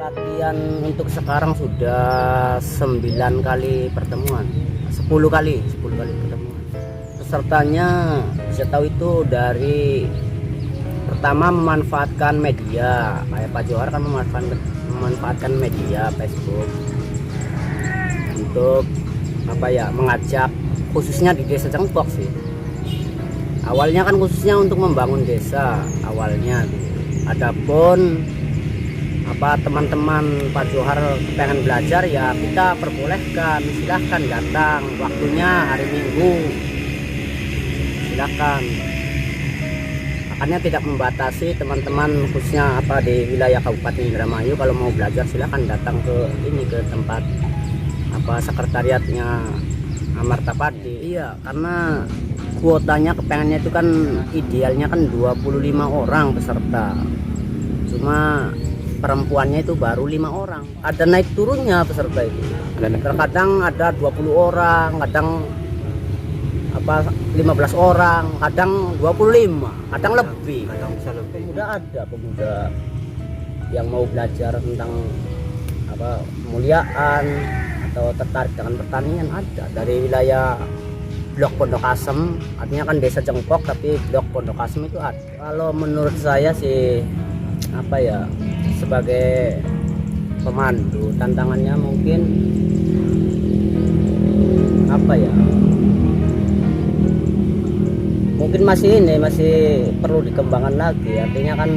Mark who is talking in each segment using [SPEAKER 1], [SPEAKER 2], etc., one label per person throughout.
[SPEAKER 1] latihan untuk sekarang sudah 9 kali pertemuan, 10 kali pertemuan. Pesertanya bisa tahu itu dari pertama memanfaatkan media, kayak Pak Johar kan memanfaatkan media Facebook untuk mengajak, khususnya di desa Cengkok sih. Awalnya kan khususnya untuk membangun desa awalnya. Adapun teman-teman Pak Johar pengen belajar, ya kita perbolehkan, silahkan datang, waktunya hari Minggu, silahkan. Makanya tidak membatasi teman-teman khususnya di wilayah Kabupaten Indramayu, kalau mau belajar silahkan datang ke tempat sekretariatnya Amarta Padi. Iya, karena kuotanya kepengennya itu kan idealnya kan 25 orang peserta, cuma perempuannya itu baru 5 orang. Ada naik turunnya peserta itu, terkadang ada 20 orang, kadang 15 orang, kadang 25, kadang lebih. Pemuda yang mau belajar tentang kemuliaan atau tertarik dengan pertanian ada dari wilayah Blok Pondok Asem, artinya kan desa Cengkok tapi Blok Pondok Asem itu ada. Kalau menurut saya sih sebagai pemandu tantangannya mungkin mungkin masih perlu dikembangkan lagi. Artinya kan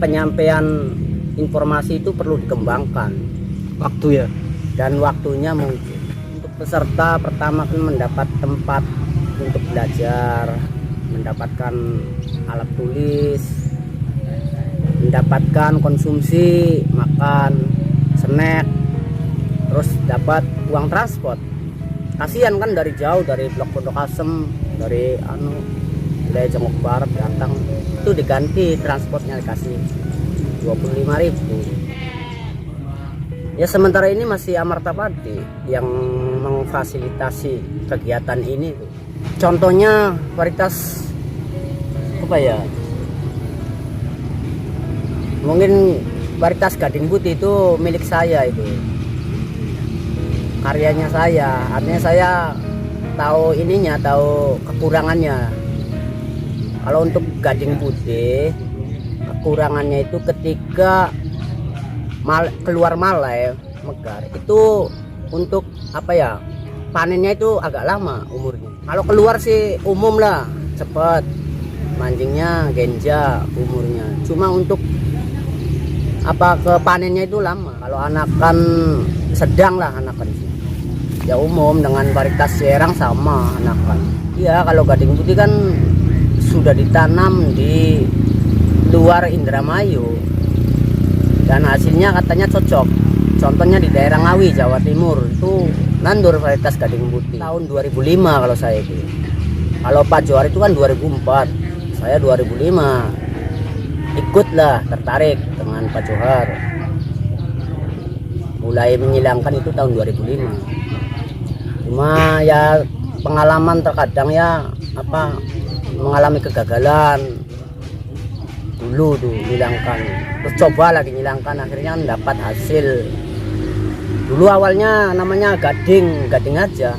[SPEAKER 1] penyampaian informasi itu perlu dikembangkan
[SPEAKER 2] waktu ya,
[SPEAKER 1] dan waktunya mungkin untuk peserta pertama kan mendapat tempat untuk belajar, mendapatkan alat tulis, mendapatkan konsumsi makan, snack, terus dapat uang transport. Kasihan kan dari jauh, dari Blok Pondok Asem, dari wilayah Cengkok Barat datang, itu diganti transportnya, dikasih 25.000. Ya sementara ini masih Amarta Padi yang memfasilitasi kegiatan ini. Contohnya varietas mungkin varietas Gading Putih itu milik saya, itu karyanya saya. Artinya saya tahu tahu kekurangannya. Kalau untuk Gading Putih, kekurangannya itu ketika keluar malai mekar itu untuk panennya itu agak lama umurnya. Kalau keluar sih umum lah, cepat mancingnya, genja umurnya. Cuma untuk ke panennya itu lama. Kalau anakan sedang lah, anakan sih ya umum dengan varietas Serang sama anakan. Iya, kalau Gading Putih kan sudah ditanam di luar Indramayu dan hasilnya katanya cocok. Contohnya di daerah Ngawi, Jawa Timur, itu nandur varietas Gading Putih tahun 2005 kalau saya itu. Kalau Pak Johar itu kan 2004, saya 2005 ikutlah, tertarik dengan Pak Johar, mulai menyilangkan itu tahun 2005. Cuma ya pengalaman terkadang ya mengalami kegagalan dulu tuh hilangkan, terus coba lagi nyilangkan, akhirnya dapat hasil. Dulu awalnya namanya gading aja,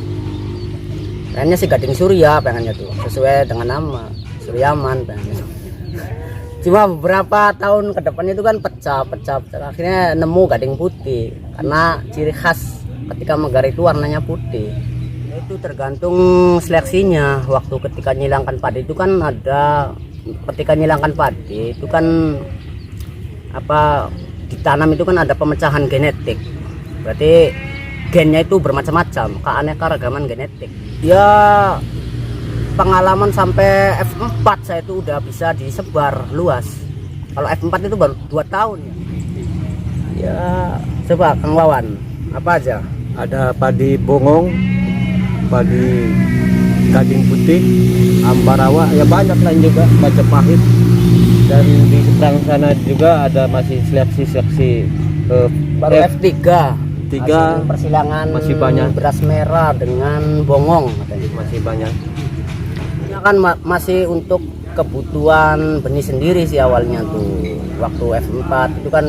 [SPEAKER 1] pengennya sih Gading Surya, pengennya tuh sesuai dengan nama Suryaman pengennya. Cuma beberapa tahun ke depan itu kan pecah, akhirnya nemu Gading Putih karena ciri khas ketika megar itu warnanya putih. Itu tergantung seleksinya. Waktu ketika nyilangkan padi itu kan ada, ketika nyilangkan padi itu kan ditanam itu kan ada pemecahan genetik, berarti gennya itu bermacam-macam, keanekaragaman genetik. Ya pengalaman sampai F4 saya itu udah bisa disebar luas. Kalau F4 itu baru 2 tahun ya. Coba Kang Wawan, apa aja?
[SPEAKER 2] ada padi bongong, padi Gading Putih, Ambarawa, ya banyak lain juga, Majapahit. Dan di seberang sana juga ada masih seleksi
[SPEAKER 1] Baru F3 persilangan
[SPEAKER 2] masih banyak,
[SPEAKER 1] beras merah dengan bongong katanya.
[SPEAKER 2] masih banyak.
[SPEAKER 1] Ini kan masih untuk kebutuhan benih sendiri sih awalnya tuh. Waktu F4 itu kan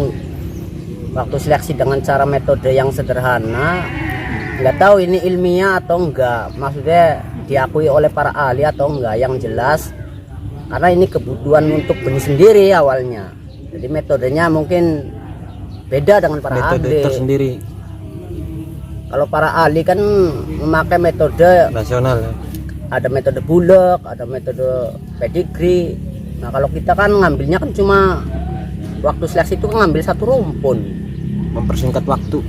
[SPEAKER 1] waktu seleksi dengan cara metode yang sederhana. Nggak tahu ini ilmiah atau enggak, maksudnya diakui oleh para ahli atau enggak, yang jelas karena ini kebutuhan untuk benih sendiri awalnya, jadi metodenya mungkin beda dengan para
[SPEAKER 2] Metode
[SPEAKER 1] ahli.
[SPEAKER 2] tersendiri
[SPEAKER 1] Kalau para ahli kan memakai metode
[SPEAKER 2] nasional ya.
[SPEAKER 1] ada metode bulog, ada metode pedigree. Nah kalau kita kan ngambilnya kan cuma waktu seleksi itu kan ngambil satu rumpun,
[SPEAKER 2] Mempersingkat waktu.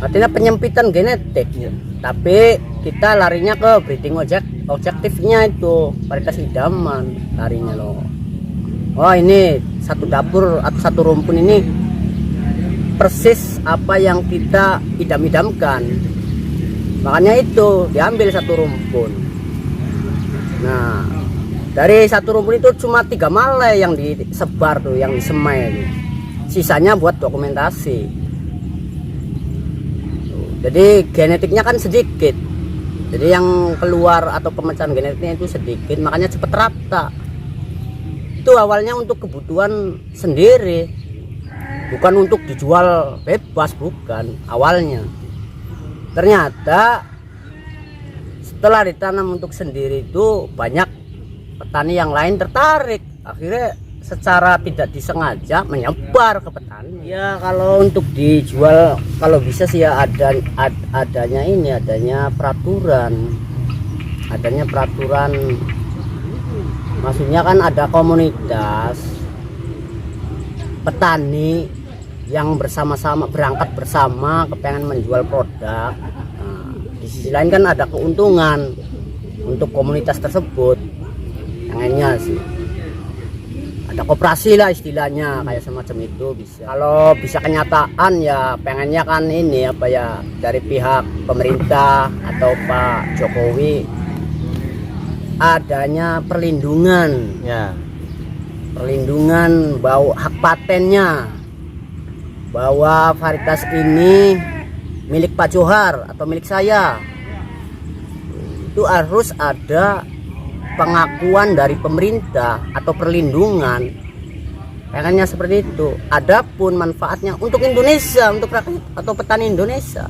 [SPEAKER 1] artinya penyempitan genetik. Tapi kita larinya ke breeding objektifnya, itu varietas idaman larinya loh. Oh ini satu dapur atau satu rumpun ini persis apa yang kita idam-idamkan, makanya itu diambil satu rumpun. Nah dari satu rumpun itu cuma 3 malai yang disebar tuh, yang disemai tuh. Sisanya buat dokumentasi. Jadi genetiknya kan sedikit, jadi yang keluar atau pemecahan genetiknya itu sedikit, makanya cepat rata. Itu awalnya untuk kebutuhan sendiri, bukan untuk dijual bebas, bukan awalnya. Ternyata setelah ditanam untuk sendiri itu banyak petani yang lain tertarik, akhirnya secara tidak disengaja menyebar ke petani. Ya kalau untuk dijual, kalau bisa sih ya adanya peraturan, maksudnya kan ada komunitas petani yang bersama-sama berangkat bersama kepengen menjual produk. Nah, di sisi lain kan ada keuntungan untuk komunitas tersebut, pengennya sih ada koperasi lah istilahnya, kayak semacam itu bisa. Kalau bisa kenyataan ya pengennya kan ini apa ya, dari pihak pemerintah atau Pak Jokowi adanya perlindungan
[SPEAKER 2] Ya.
[SPEAKER 1] Perlindungan bahwa hak patennya, bahwa varietas ini milik Pak Johar atau milik saya. Itu harus ada pengakuan dari pemerintah atau perlindungan, pengennya seperti itu. Adapun manfaatnya untuk Indonesia, untuk rakyat atau petani Indonesia,